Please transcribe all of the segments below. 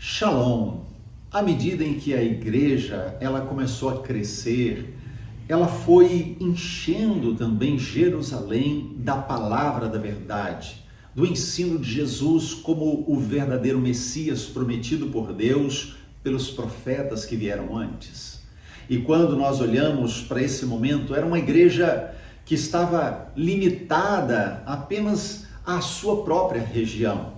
Shalom. À medida em que a igreja ela começou a crescer, ela foi enchendo também Jerusalém da palavra da verdade, do ensino de Jesus como o verdadeiro Messias prometido por Deus pelos profetas que vieram antes. E quando nós olhamos para esse momento, era uma igreja que estava limitada apenas à sua própria região.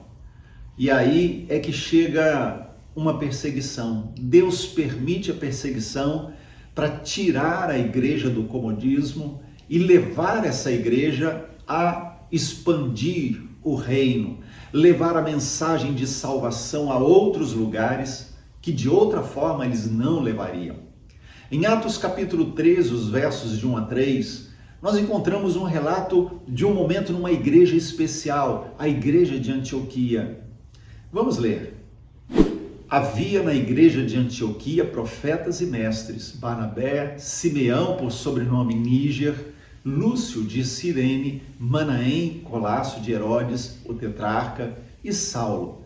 E aí é que chega uma perseguição. Deus permite a perseguição para tirar a igreja do comodismo e levar essa igreja a expandir o reino, levar a mensagem de salvação a outros lugares que de outra forma eles não levariam. Em Atos capítulo 13, os versos de 1 a 3, nós encontramos um relato de um momento numa igreja especial, a igreja de Antioquia. Vamos ler. Havia na igreja de Antioquia profetas e mestres, Barnabé, Simeão, por sobrenome Níger, Lúcio de Cirene, Manaém, Colasso de Herodes, o tetrarca, e Saulo.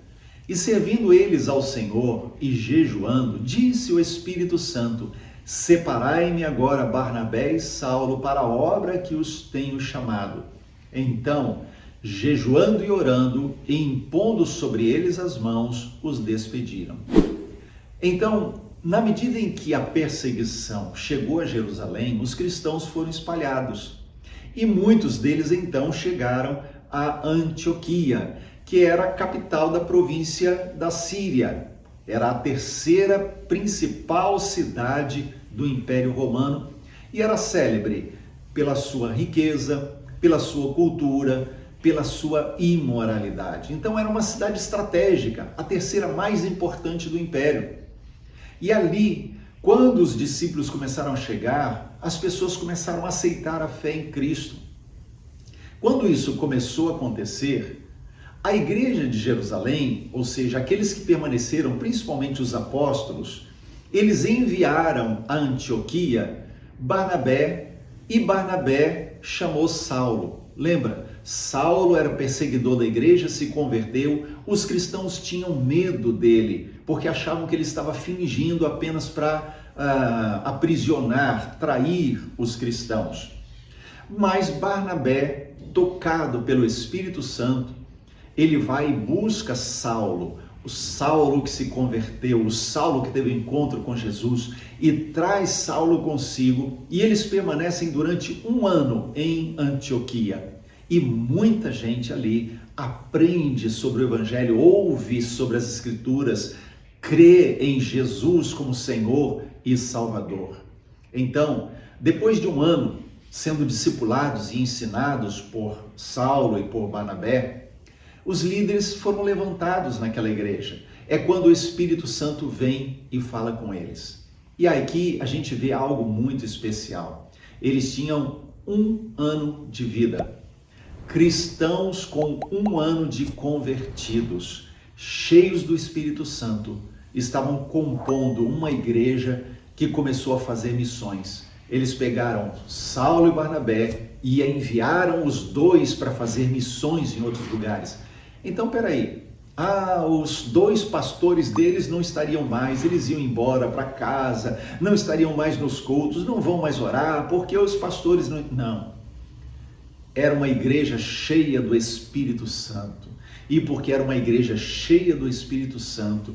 E servindo eles ao Senhor e jejuando, disse o Espírito Santo: separai-me agora Barnabé e Saulo para a obra que os tenho chamado. Então, jejuando e orando e impondo sobre eles as mãos, os despediram. Então, na medida em que a perseguição chegou a Jerusalém, os cristãos foram espalhados. E muitos deles então chegaram a Antioquia, que era a capital da província da Síria. Era a terceira principal cidade do Império Romano e era célebre pela sua riqueza, pela sua cultura, pela sua imoralidade. Então era uma cidade estratégica, a terceira mais importante do Império. E ali, quando os discípulos começaram a chegar, as pessoas começaram a aceitar a fé em Cristo. Quando isso começou a acontecer, a igreja de Jerusalém, ou seja, aqueles que permaneceram, principalmente os apóstolos, eles enviaram a Antioquia Barnabé, e Barnabé chamou Saulo. Lembra? Saulo era perseguidor da igreja, se converteu, os cristãos tinham medo dele, porque achavam que ele estava fingindo apenas para aprisionar, trair os cristãos. Mas Barnabé, tocado pelo Espírito Santo, ele vai e busca Saulo, o Saulo que se converteu, o Saulo que teve um encontro com Jesus, e traz Saulo consigo, e eles permanecem durante 1 ano em Antioquia. E muita gente ali aprende sobre o Evangelho, ouve sobre as Escrituras, crê em Jesus como Senhor e Salvador. Então, depois de 1 ano sendo discipulados e ensinados por Saulo e por Barnabé, os líderes foram levantados naquela igreja. É quando o Espírito Santo vem e fala com eles. E aqui a gente vê algo muito especial. Eles tinham 1 ano de vida. Cristãos com 1 ano de convertidos, cheios do Espírito Santo, estavam compondo uma igreja que começou a fazer missões. Eles pegaram Saulo e Barnabé e enviaram os dois para fazer missões em outros lugares. Então, peraí, os 2 pastores deles não estariam mais, eles iam embora para casa, não estariam mais nos cultos, não vão mais orar, porque os pastores não. Era uma igreja cheia do Espírito Santo. E porque era uma igreja cheia do Espírito Santo,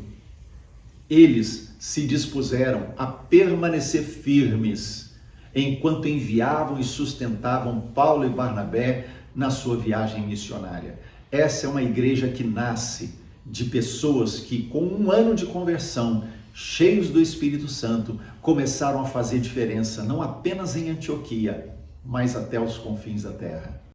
eles se dispuseram a permanecer firmes enquanto enviavam e sustentavam Paulo e Barnabé na sua viagem missionária. Essa é uma igreja que nasce de pessoas que, com 1 ano de conversão, cheios do Espírito Santo, começaram a fazer diferença, não apenas em Antioquia, mas até os confins da terra.